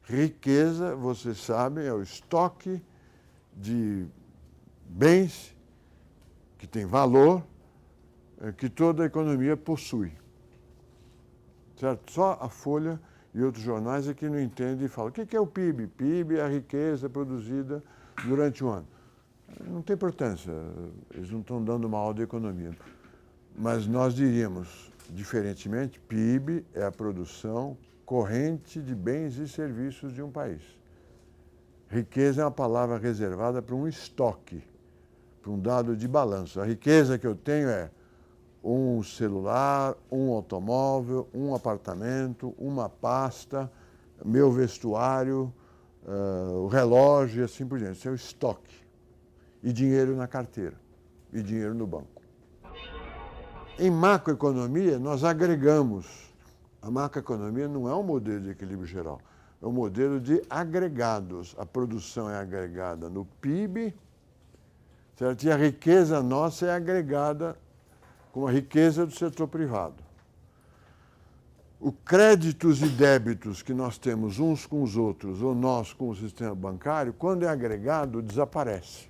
Riqueza, vocês sabem, é o estoque de bens que tem valor, que toda a economia possui. Certo? Só a Folha e outros jornais é que não entendem e falam: o que é o PIB? PIB é a riqueza produzida durante o ano. Não tem importância, eles não estão dando uma aula de economia. Mas nós diríamos, diferentemente, PIB é a produção corrente de bens e serviços de um país. Riqueza é uma palavra reservada para um estoque, para um dado de balanço. A riqueza que eu tenho é um celular, um automóvel, um apartamento, uma pasta, meu vestuário, o relógio e assim por diante. Isso é o estoque. E dinheiro na carteira, e dinheiro no banco. Em macroeconomia, nós agregamos. A macroeconomia não é um modelo de equilíbrio geral, é um modelo de agregados. A produção é agregada no PIB, certo? E a riqueza nossa é agregada com a riqueza do setor privado. Os créditos e débitos que nós temos uns com os outros, ou nós com o sistema bancário, quando é agregado, desaparece.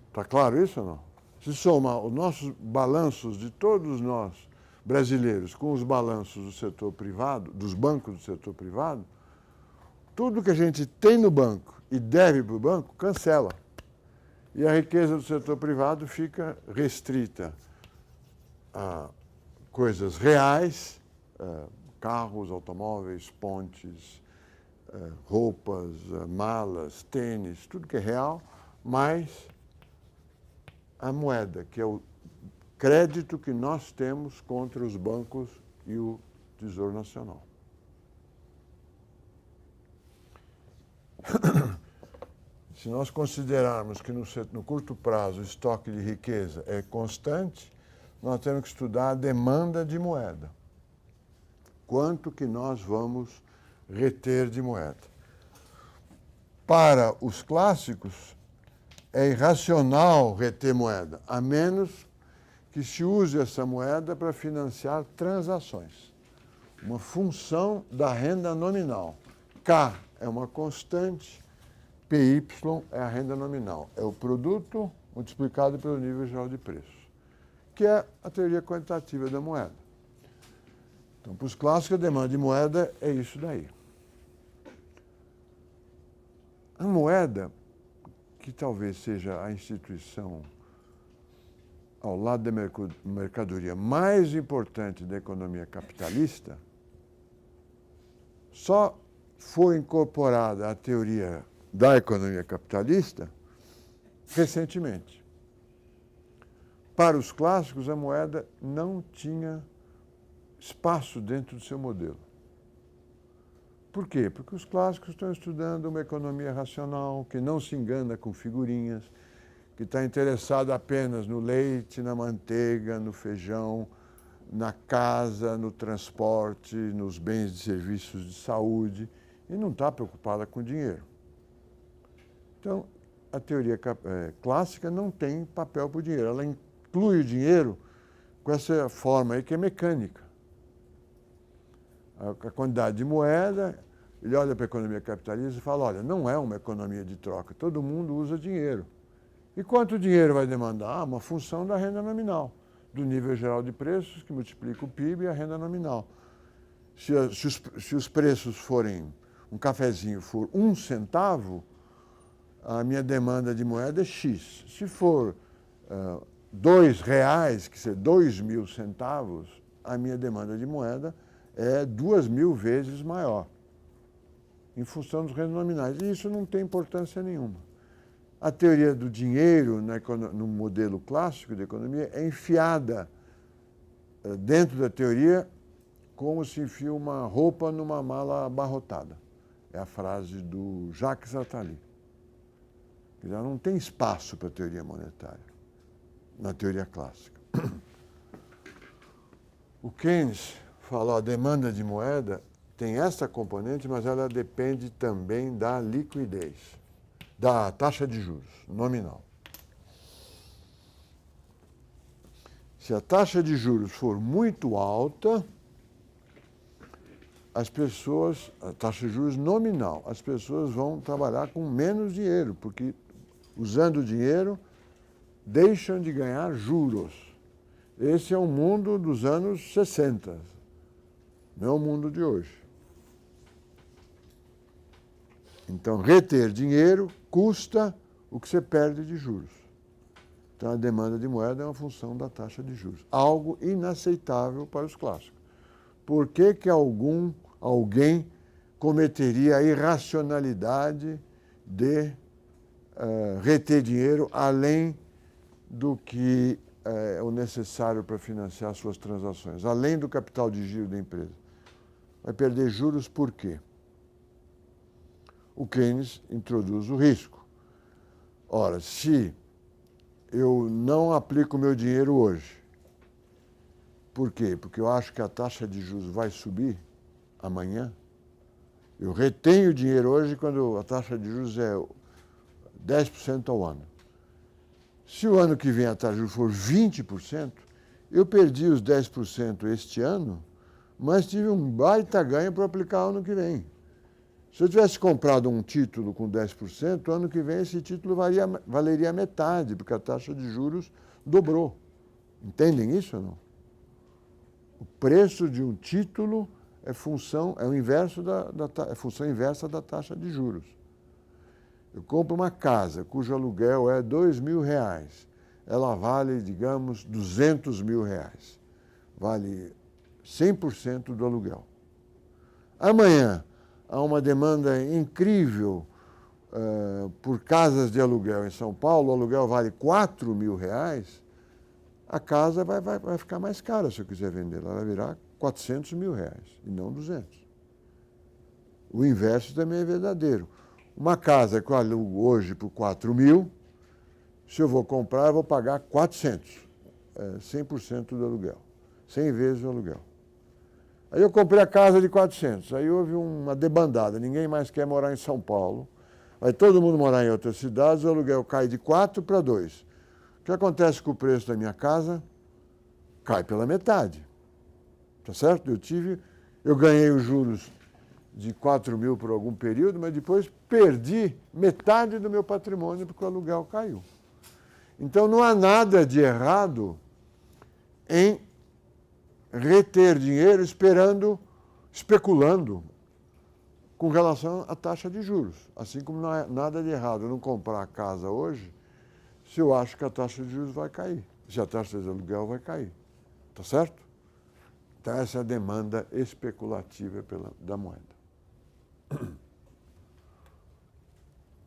Está claro isso ou não? Se soma os nossos balanços de todos nós, brasileiros, com os balanços do setor privado, dos bancos do setor privado, tudo que a gente tem no banco e deve para o banco, cancela. E a riqueza do setor privado fica restrita a coisas reais, carros, automóveis, pontes, roupas, malas, tênis, tudo que é real, mais a moeda, que é o crédito que nós temos contra os bancos e o Tesouro Nacional. Se nós considerarmos que no curto prazo o estoque de riqueza é constante, nós temos que estudar a demanda de moeda. Quanto que nós vamos reter de moeda? Para os clássicos, é irracional reter moeda, a menos que se use essa moeda para financiar transações. Uma função da renda nominal. K é uma constante, PY é a renda nominal. É o produto multiplicado pelo nível geral de preços, que é a teoria quantitativa da moeda. Então, para os clássicos, a demanda de moeda é isso daí. A moeda, que talvez seja a instituição, ao lado da mercadoria, mais importante da economia capitalista, só foi incorporada à teoria da economia capitalista recentemente. Para os clássicos, a moeda não tinha espaço dentro do seu modelo. Por quê? Porque os clássicos estão estudando uma economia racional, que não se engana com figurinhas, que está interessado apenas no leite, na manteiga, no feijão, na casa, no transporte, nos bens e serviços de saúde, e não está preocupada com dinheiro. Então, a teoria clássica não tem papel para o dinheiro. Ela inclui o dinheiro com essa forma aí que é mecânica. A quantidade de moeda, ele olha para a economia capitalista e fala: olha, não é uma economia de troca, todo mundo usa dinheiro. E quanto dinheiro vai demandar? Uma função da renda nominal, do nível geral de preços, que multiplica o PIB e a renda nominal. Se os preços forem, um cafezinho for 1 centavo, a minha demanda de moeda é X. Se for R$2, que ser 2.000 centavos, a minha demanda de moeda é 2.000 vezes maior, em função dos rendas nominais. E isso não tem importância nenhuma. A teoria do dinheiro no modelo clássico de economia é enfiada dentro da teoria como se enfia uma roupa numa mala abarrotada. É a frase do Jacques Attali. Já não tem espaço para a teoria monetária, na teoria clássica. O Keynes falou: a demanda de moeda tem essa componente, mas ela depende também da liquidez, da taxa de juros nominal. Se a taxa de juros for muito alta, as pessoas, a taxa de juros nominal, as pessoas vão trabalhar com menos dinheiro, porque usando o dinheiro deixam de ganhar juros. Esse é o mundo dos anos 60, não é o mundo de hoje. Então, reter dinheiro custa o que você perde de juros. Então, a demanda de moeda é uma função da taxa de juros. Algo inaceitável para os clássicos. Por que alguém cometeria a irracionalidade de reter dinheiro além do que é o necessário para financiar suas transações, além do capital de giro da empresa? Vai perder juros por quê? O Keynes introduz o risco. Ora, se eu não aplico o meu dinheiro hoje, por quê? Porque eu acho que a taxa de juros vai subir amanhã. Eu retenho o dinheiro hoje quando a taxa de juros é 10% ao ano. Se o ano que vem a taxa de juros for 20%, eu perdi os 10% este ano, mas tive um baita ganho para aplicar ano que vem. Se eu tivesse comprado um título com 10%, ano que vem esse título valeria metade, porque a taxa de juros dobrou. Entendem isso ou não? O preço de um título é função inversa da taxa de juros. Eu compro uma casa cujo aluguel é R$2.000. Ela vale, digamos, R$200.000. Vale 100% do aluguel. Amanhã há uma demanda incrível por casas de aluguel em São Paulo, o aluguel vale R$4.000, a casa vai ficar mais cara se eu quiser vender. Ela vai virar R$400.000 e não 200. O inverso também é verdadeiro. Uma casa que eu alugo hoje por 4.000, se eu vou comprar, eu vou pagar 400, 100% do aluguel, 100 vezes o aluguel. Aí eu comprei a casa de 400, aí houve uma debandada, ninguém mais quer morar em São Paulo, vai todo mundo morar em outras cidades, o aluguel cai de 4 para 2. O que acontece com o preço da minha casa? Cai pela metade, tá certo? Eu ganhei os juros de 4.000 por algum período, mas depois perdi metade do meu patrimônio porque o aluguel caiu. Então não há nada de errado em reter dinheiro especulando com relação à taxa de juros. Assim como não há nada de errado eu não comprar a casa hoje se eu acho que a taxa de juros vai cair, se a taxa de aluguel vai cair. Tá certo? Então essa é a demanda especulativa da moeda.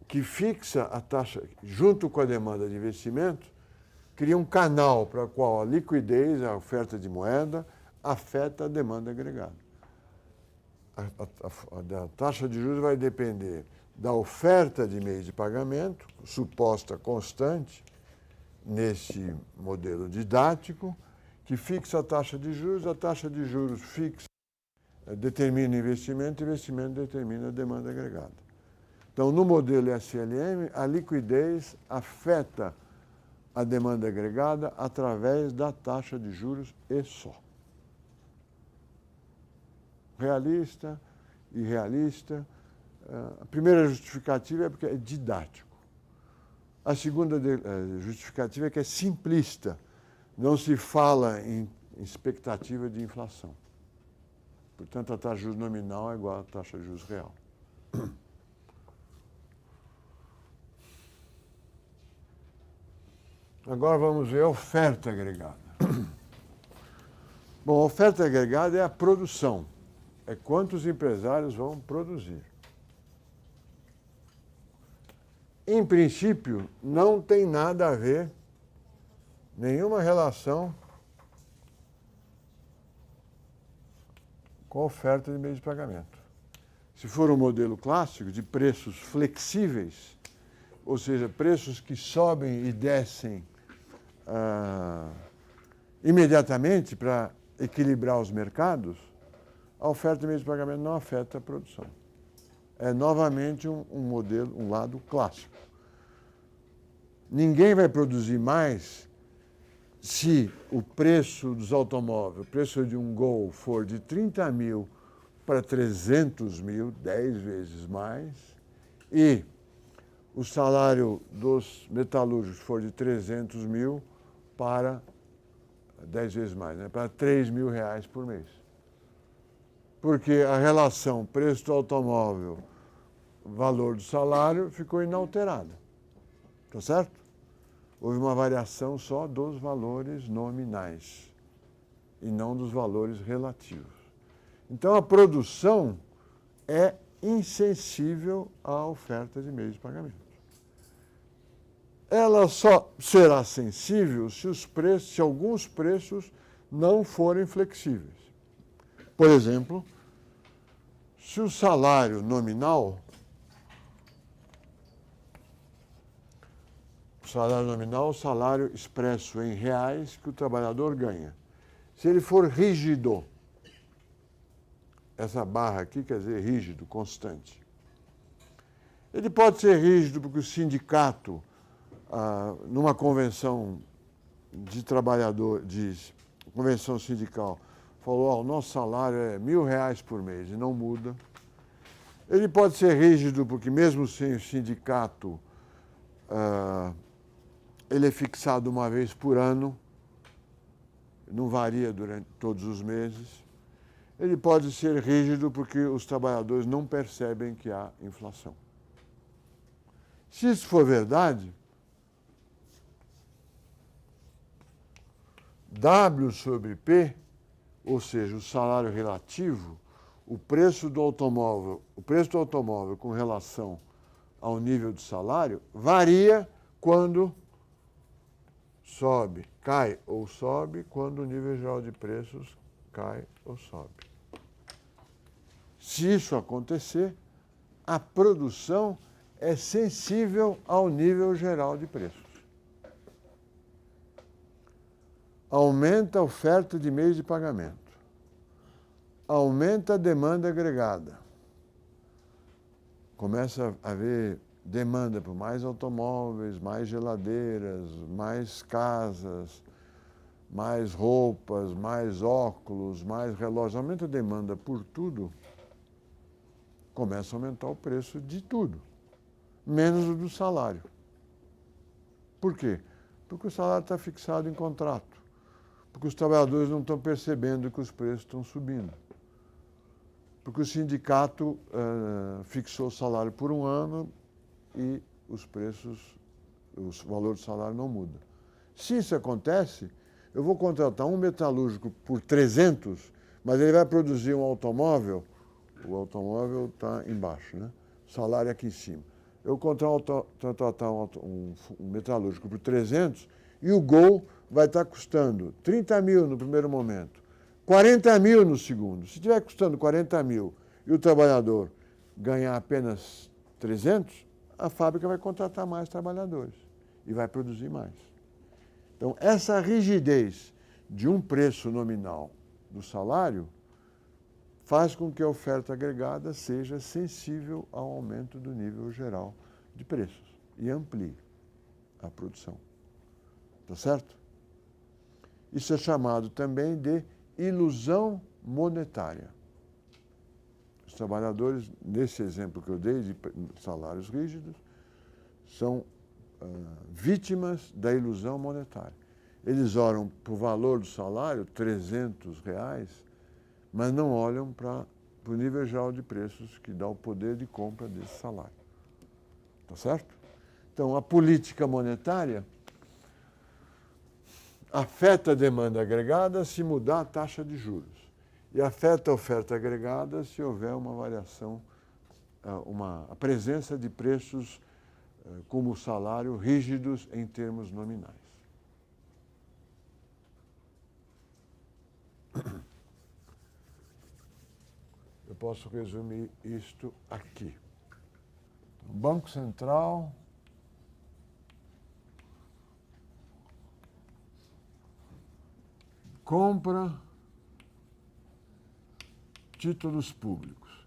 Que fixa a taxa, junto com a demanda de investimento, cria um canal para o qual a liquidez, a oferta de moeda, afeta a demanda agregada. A taxa de juros vai depender da oferta de meios de pagamento, suposta constante, nesse modelo didático, que fixa a taxa de juros fixa, determina o investimento determina a demanda agregada. Então, no modelo SLM, a liquidez afeta a demanda agregada através da taxa de juros e só. Realista, irrealista. A primeira justificativa é porque é didático. A segunda justificativa é que é simplista. Não se fala em expectativa de inflação. Portanto, a taxa de juros nominal é igual à taxa de juros real. Agora vamos ver a oferta agregada. Bom, a oferta agregada é a produção. É quantos empresários vão produzir. Em princípio, não tem nada a ver, nenhuma relação com a oferta de meios de pagamento. Se for um modelo clássico de preços flexíveis, ou seja, preços que sobem e descem imediatamente para equilibrar os mercados, a oferta de meios de pagamento não afeta a produção. É novamente um modelo, um lado clássico. Ninguém vai produzir mais se o preço dos automóveis, o preço de um Gol for de 30.000 para 300 mil, 10 vezes mais, e o salário dos metalúrgicos for de 300 mil para 10 vezes mais, né? Para 3 mil reais por mês. Porque a relação preço do automóvel, valor do salário, ficou inalterada. Tá certo? Houve uma variação só dos valores nominais e não dos valores relativos. Então, a produção é insensível à oferta de meios de pagamento. Ela só será sensível se alguns preços não forem flexíveis. Por exemplo, se o salário nominal, o salário expresso em reais que o trabalhador ganha, se ele for rígido, essa barra aqui quer dizer rígido, constante. Ele pode ser rígido porque o sindicato, numa convenção de trabalhador, convenção sindical, falou, o nosso salário é R$1.000 por mês e não muda. Ele pode ser rígido porque mesmo sem o sindicato, ele é fixado uma vez por ano, não varia durante todos os meses. Ele pode ser rígido porque os trabalhadores não percebem que há inflação. Se isso for verdade, W sobre P, ou seja, o salário relativo, o preço do automóvel com relação ao nível do salário varia quando sobe, cai ou sobe, quando o nível geral de preços cai ou sobe. Se isso acontecer, a produção é sensível ao nível geral de preços. Aumenta a oferta de meios de pagamento. Aumenta a demanda agregada. Começa a haver demanda por mais automóveis, mais geladeiras, mais casas, mais roupas, mais óculos, mais relógios. Aumenta a demanda por tudo, começa a aumentar o preço de tudo, menos o do salário. Por quê? Porque o salário está fixado em contrato. Porque os trabalhadores não estão percebendo que os preços estão subindo. Porque o sindicato fixou o salário por um ano e os preços, o valor do salário não muda. Se isso acontece, eu vou contratar um metalúrgico por 300, mas ele vai produzir um automóvel, o automóvel está embaixo, né? O salário é aqui em cima. Eu contratar um metalúrgico por 300 e o Gol vai estar custando 30 mil no primeiro momento, 40 mil no segundo. Se estiver custando 40 mil e o trabalhador ganhar apenas 300, a fábrica vai contratar mais trabalhadores e vai produzir mais. Então, essa rigidez de um preço nominal do salário faz com que a oferta agregada seja sensível ao aumento do nível geral de preços e amplie a produção. Tá certo? Isso é chamado também de ilusão monetária. Os trabalhadores, nesse exemplo que eu dei de salários rígidos, são vítimas da ilusão monetária. Eles olham para o valor do salário, R$300, mas não olham para o nível geral de preços que dá o poder de compra desse salário. Tá certo? Então, a política monetária afeta a demanda agregada se mudar a taxa de juros e afeta a oferta agregada se houver uma variação, a presença de preços como o salário rígidos em termos nominais. Eu posso resumir isto aqui. O Banco Central compra títulos públicos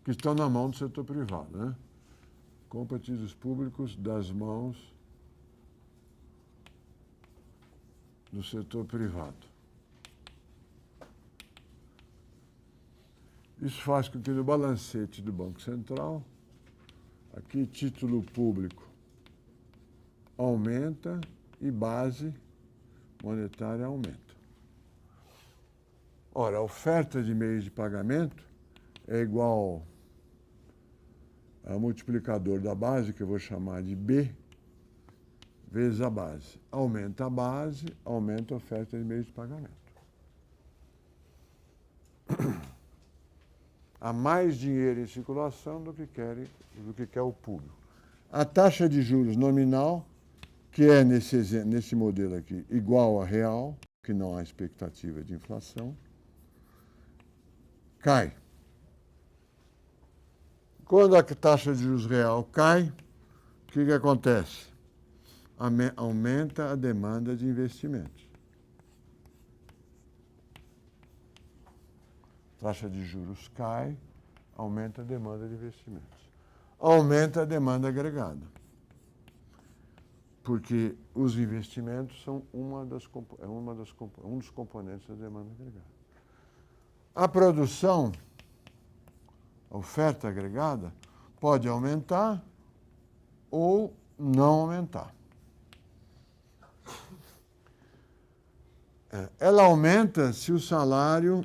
que estão na mão do setor privado, né? Compra títulos públicos das mãos do setor privado. Isso faz com que no balancete do Banco Central, aqui título público aumenta e base monetária aumenta. Ora, a oferta de meios de pagamento é igual ao multiplicador da base, que eu vou chamar de B, vezes a base. Aumenta a base, aumenta a oferta de meios de pagamento. Há mais dinheiro em circulação do que quer o público. A taxa de juros nominal, que é nesse modelo aqui, igual a real, que não há expectativa de inflação, cai. Quando a taxa de juros real cai, o que acontece? Aumenta a demanda de investimentos. Taxa de juros cai, aumenta a demanda de investimentos. Aumenta a demanda agregada. Porque os investimentos são um dos componentes da demanda agregada. A produção, a oferta agregada, pode aumentar ou não aumentar. Ela aumenta se o salário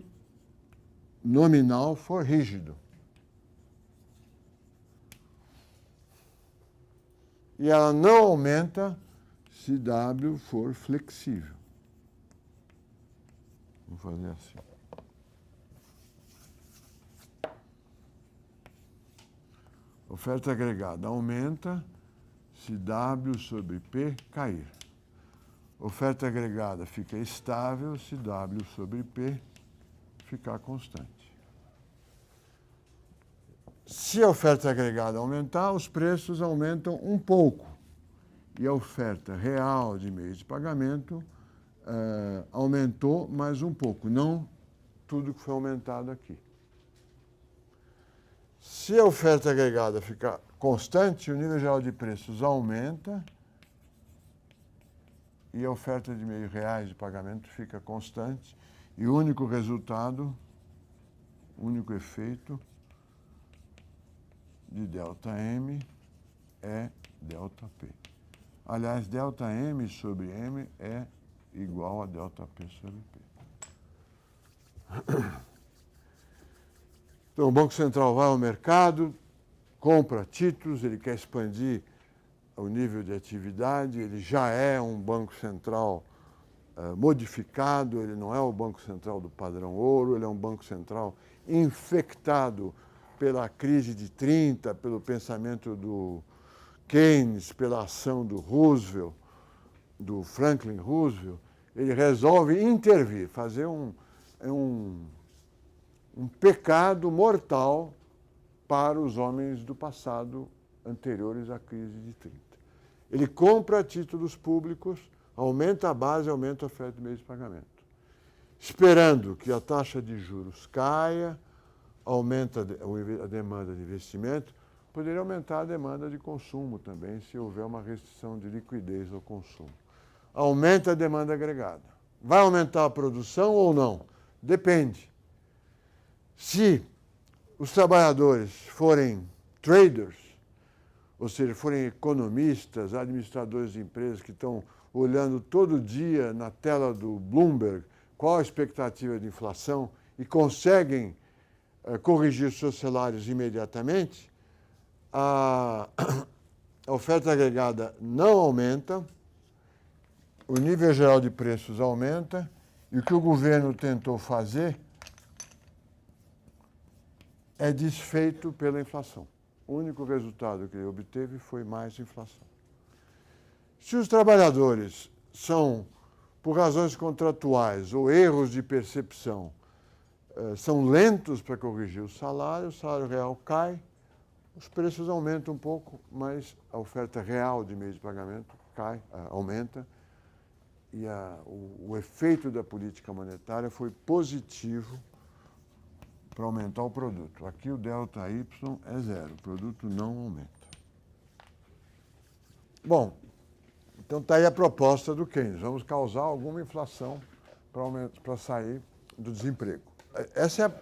nominal for rígido. E ela não aumenta se W for flexível. Vamos fazer assim. Oferta agregada aumenta se W sobre P cair. Oferta agregada fica estável se W sobre P ficar constante. Se a oferta agregada aumentar, os preços aumentam um pouco. E a oferta real de meios de pagamento aumentou mais um pouco, não tudo que foi aumentado aqui. Se a oferta agregada ficar constante, o nível geral de preços aumenta e a oferta de meios reais de pagamento fica constante. E o único resultado, o único efeito de ΔM é ΔP. Aliás, ΔM sobre M é igual a ΔP sobre P. Então, o Banco Central vai ao mercado, compra títulos, ele quer expandir o nível de atividade, ele já é um Banco Central modificado, ele não é o Banco Central do padrão ouro, ele é um Banco Central infectado pela crise de 30, pelo pensamento do Keynes, pela ação do Roosevelt, do Franklin Roosevelt. Ele resolve intervir, fazer um pecado mortal para os homens do passado anteriores à crise de 30. Ele compra títulos públicos, aumenta a base, aumenta a oferta de meios de pagamento, esperando que a taxa de juros caia, aumenta a demanda de investimento, poderia aumentar a demanda de consumo também, se houver uma restrição de liquidez ao consumo. Aumenta a demanda agregada. Vai aumentar a produção ou não? Depende. Se os trabalhadores forem traders, ou seja, forem economistas, administradores de empresas que estão olhando todo dia na tela do Bloomberg qual a expectativa de inflação e conseguem corrigir seus salários imediatamente, a oferta agregada não aumenta, o nível geral de preços aumenta, e o que o governo tentou fazer é desfeito pela inflação. O único resultado que ele obteve foi mais inflação. Se os trabalhadores são, por razões contratuais ou erros de percepção, são lentos para corrigir o salário real cai, os preços aumentam um pouco, mas a oferta real de meios de pagamento aumenta, e o efeito da política monetária foi positivo para aumentar o produto. Aqui o ΔY é zero, o produto não aumenta. Bom, então está aí a proposta do Keynes. Vamos causar alguma inflação para sair do desemprego. Essa é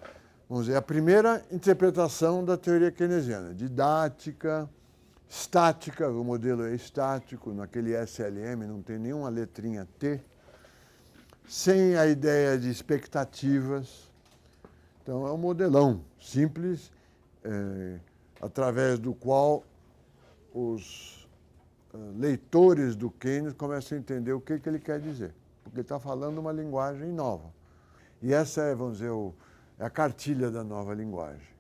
vamos dizer, a primeira interpretação da teoria keynesiana, didática, estática, o modelo é estático, naquele SLM não tem nenhuma letrinha T, sem a ideia de expectativas. Então, é um modelão simples, através do qual os leitores do Keynes começam a entender o que ele quer dizer, porque ele está falando uma linguagem nova. E essa é, vamos dizer, é a cartilha da nova linguagem.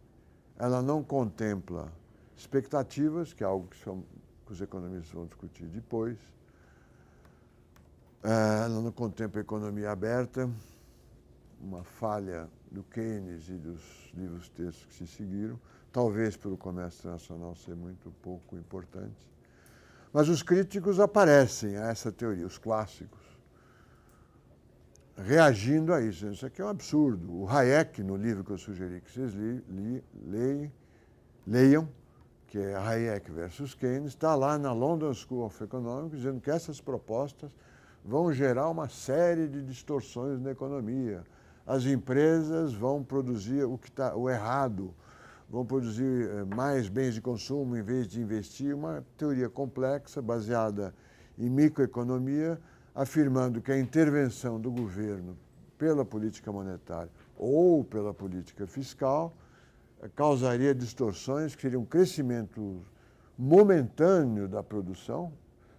Ela não contempla expectativas, que é algo que os economistas vão discutir depois. Ela não contempla economia aberta, uma falha do Keynes e dos livros textos que se seguiram, talvez pelo comércio internacional ser muito pouco importante. Mas os críticos aparecem a essa teoria, os clássicos, reagindo a isso. Isso aqui é um absurdo. O Hayek, no livro que eu sugeri que vocês leiam, que é Hayek versus Keynes, está lá na London School of Economics, dizendo que essas propostas vão gerar uma série de distorções na economia. As empresas vão produzir o errado, vão produzir mais bens de consumo em vez de investir. Uma teoria complexa, baseada em microeconomia, afirmando que a intervenção do governo pela política monetária ou pela política fiscal causaria distorções que seriam um crescimento momentâneo da produção.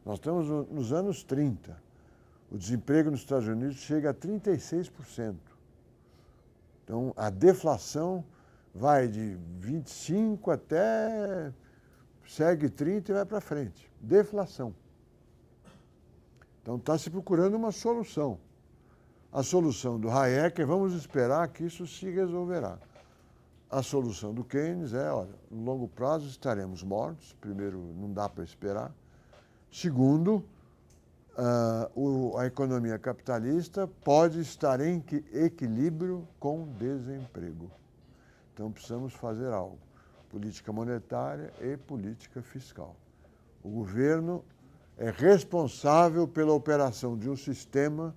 Nós estamos nos anos 30. O desemprego nos Estados Unidos chega a 36%. Então, a deflação vai de 25 até segue 30 e vai para frente. Deflação. Então, está se procurando uma solução. A solução do Hayek é vamos esperar que isso se resolverá. A solução do Keynes é, olha, no longo prazo estaremos mortos. Primeiro, não dá para esperar. Segundo, a economia capitalista pode estar em equilíbrio com desemprego. Então, precisamos fazer algo. Política monetária e política fiscal. O governo é responsável pela operação de um sistema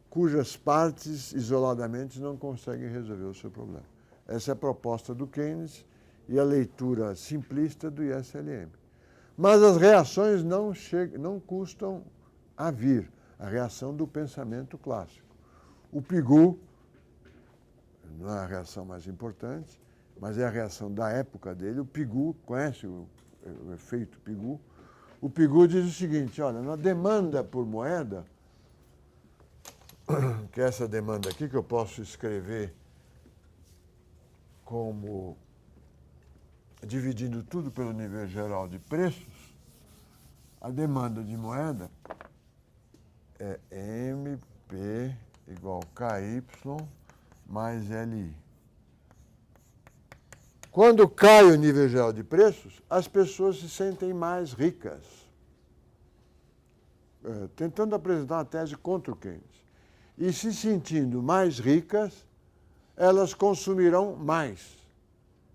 cujas partes, isoladamente, não conseguem resolver o seu problema. Essa é a proposta do Keynes e a leitura simplista do ISLM. Mas as reações não custam a vir, a reação do pensamento clássico. O Pigou, não é a reação mais importante, mas é a reação da época dele. O Pigou, conhece o efeito Pigou? O Pigou diz o seguinte, olha, na demanda por moeda, que é essa demanda aqui que eu posso escrever como dividindo tudo pelo nível geral de preços, a demanda de moeda é MP igual KY mais LI. Quando cai o nível geral de preços, as pessoas se sentem mais ricas. Tentando apresentar uma tese contra o Keynes. E se sentindo mais ricas, elas consumirão mais.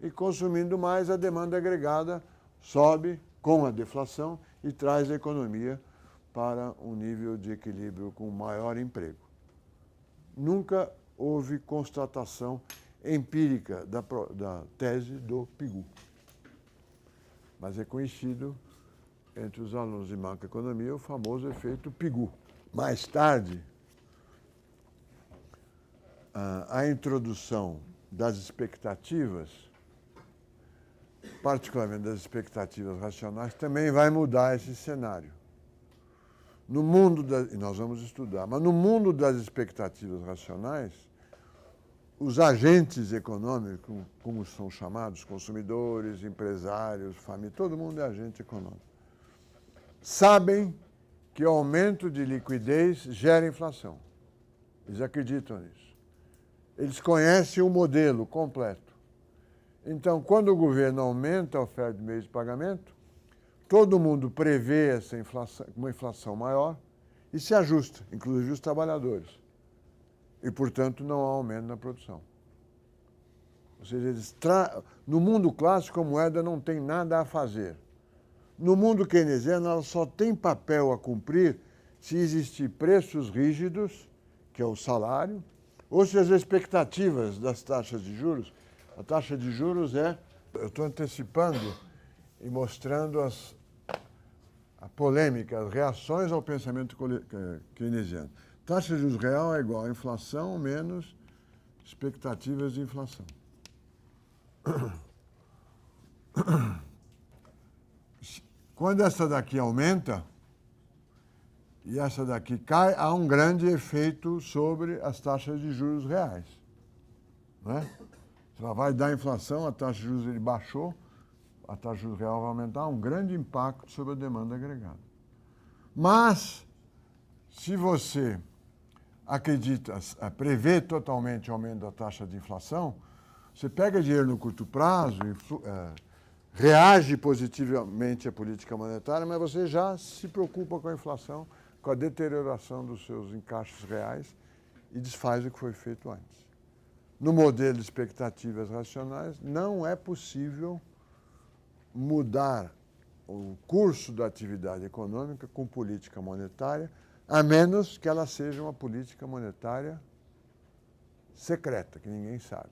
E consumindo mais, a demanda agregada sobe com a deflação e traz a economia para um nível de equilíbrio com maior emprego. Nunca houve constatação empírica da tese do Pigou. Mas é conhecido entre os alunos de macroeconomia o famoso efeito Pigou. Mais tarde, a introdução das expectativas, particularmente das expectativas racionais, também vai mudar esse cenário. No mundo e nós vamos estudar, mas no mundo das expectativas racionais, os agentes econômicos, como são chamados, consumidores, empresários, família, todo mundo é agente econômico, sabem que o aumento de liquidez gera inflação. Eles acreditam nisso. Eles conhecem o modelo completo. Então, quando o governo aumenta a oferta de meios de pagamento, todo mundo prevê essa inflação, uma inflação maior e se ajusta, inclusive os trabalhadores. E, portanto, não há aumento na produção. Ou seja, no mundo clássico, a moeda não tem nada a fazer. No mundo keynesiano, ela só tem papel a cumprir se existir preços rígidos, que é o salário, ou se as expectativas das taxas de juros A taxa de juros eu estou antecipando e mostrando a polêmica, as reações ao pensamento keynesiano. Taxa de juros real é igual a inflação menos expectativas de inflação. Quando essa daqui aumenta e essa daqui cai, há um grande efeito sobre as taxas de juros reais. Né? Ela vai dar inflação, a taxa de juros ele baixou, a taxa de juros real vai aumentar, um grande impacto sobre a demanda agregada. Mas, se você acredita, prevê totalmente o aumento da taxa de inflação, você pega dinheiro no curto prazo, reage positivamente à política monetária, mas você já se preocupa com a inflação, com a deterioração dos seus encaixes reais e desfaz o que foi feito antes. No modelo de expectativas racionais, não é possível mudar o curso da atividade econômica com política monetária, a menos que ela seja uma política monetária secreta, que ninguém sabe.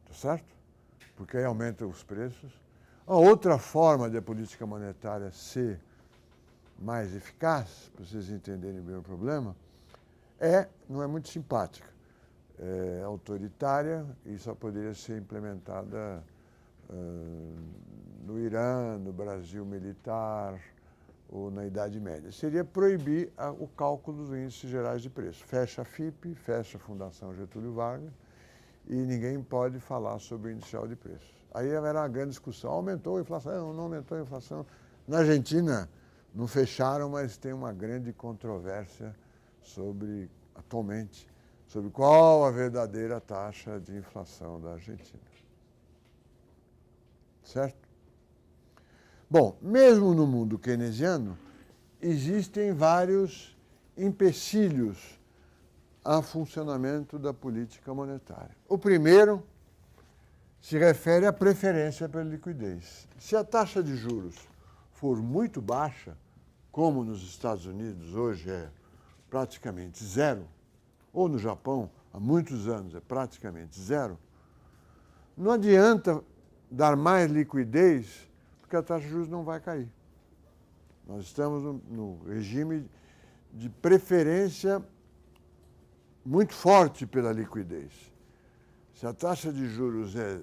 Tá certo? Porque aí aumenta os preços. A outra forma de a política monetária ser mais eficaz, para vocês entenderem bem o problema, não é muito simpática. É autoritária e só poderia ser implementada no Irã, no Brasil militar ou na Idade Média. Seria proibir o cálculo dos índices gerais de preço. Fecha a FIP, fecha a Fundação Getúlio Vargas e ninguém pode falar sobre o índice geral de preços. Aí haverá uma grande discussão. Aumentou a inflação? Não aumentou a inflação? Na Argentina não fecharam, mas tem uma grande controvérsia atualmente, sobre qual a verdadeira taxa de inflação da Argentina. Certo? Bom, mesmo no mundo keynesiano, existem vários empecilhos ao funcionamento da política monetária. O primeiro se refere à preferência pela liquidez. Se a taxa de juros for muito baixa, como nos Estados Unidos hoje é praticamente zero, ou no Japão há muitos anos é praticamente zero, não adianta dar mais liquidez, porque a taxa de juros não vai cair. Nós estamos no regime de preferência muito forte pela liquidez. Se a taxa de juros é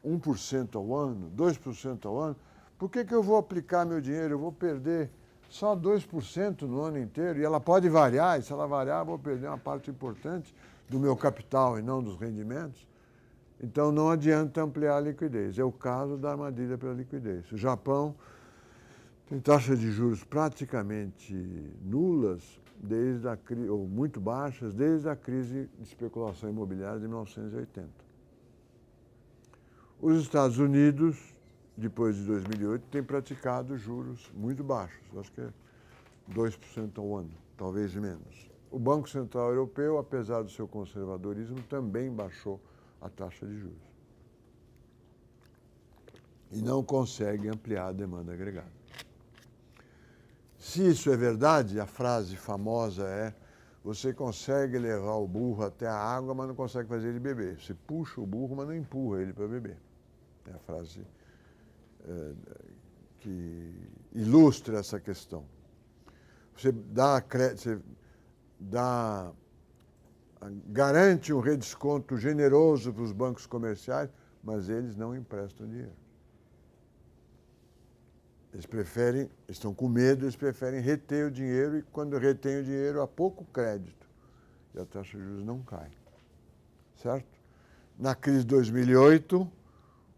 1% ao ano, 2% ao ano, por que eu vou aplicar meu dinheiro? Eu vou perder só 2% no ano inteiro, e ela pode variar, e se ela variar, eu vou perder uma parte importante do meu capital e não dos rendimentos. Então, não adianta ampliar a liquidez. É o caso da armadilha pela liquidez. O Japão tem taxas de juros praticamente nulas, ou muito baixas, desde a crise de especulação imobiliária de 1980. Os Estados Unidos, depois de 2008, têm praticado juros muito baixos, acho que é 2% ao ano, talvez menos. O Banco Central Europeu, apesar do seu conservadorismo, também baixou a taxa de juros. E não consegue ampliar a demanda agregada. Se isso é verdade, a frase famosa é: você consegue levar o burro até a água, mas não consegue fazer ele beber. Você puxa o burro, mas não empurra ele para beber. É a frase que ilustra essa questão. Você garante um redesconto generoso para os bancos comerciais, mas eles não emprestam dinheiro. Eles estão com medo, eles preferem reter o dinheiro, e quando retém o dinheiro, há pouco crédito. E a taxa de juros não cai. Certo? Na crise de 2008,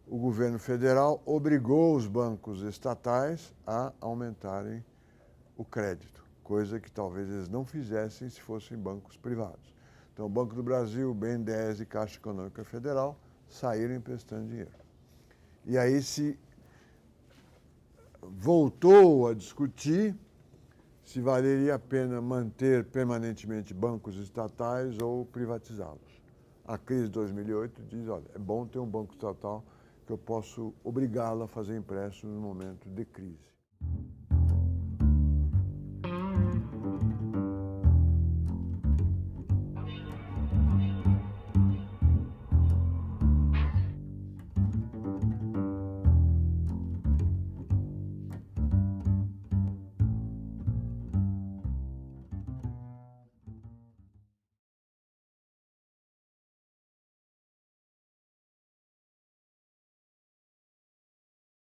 o governo federal obrigou os bancos estatais a aumentarem o crédito, coisa que talvez eles não fizessem se fossem bancos privados. Então, o Banco do Brasil, o BNDES e Caixa Econômica Federal saíram emprestando dinheiro. E aí se voltou a discutir se valeria a pena manter permanentemente bancos estatais ou privatizá-los. A crise de 2008 diz, olha, é bom ter um banco estatal que eu posso obrigá-lo a fazer empréstimos no momento de crise.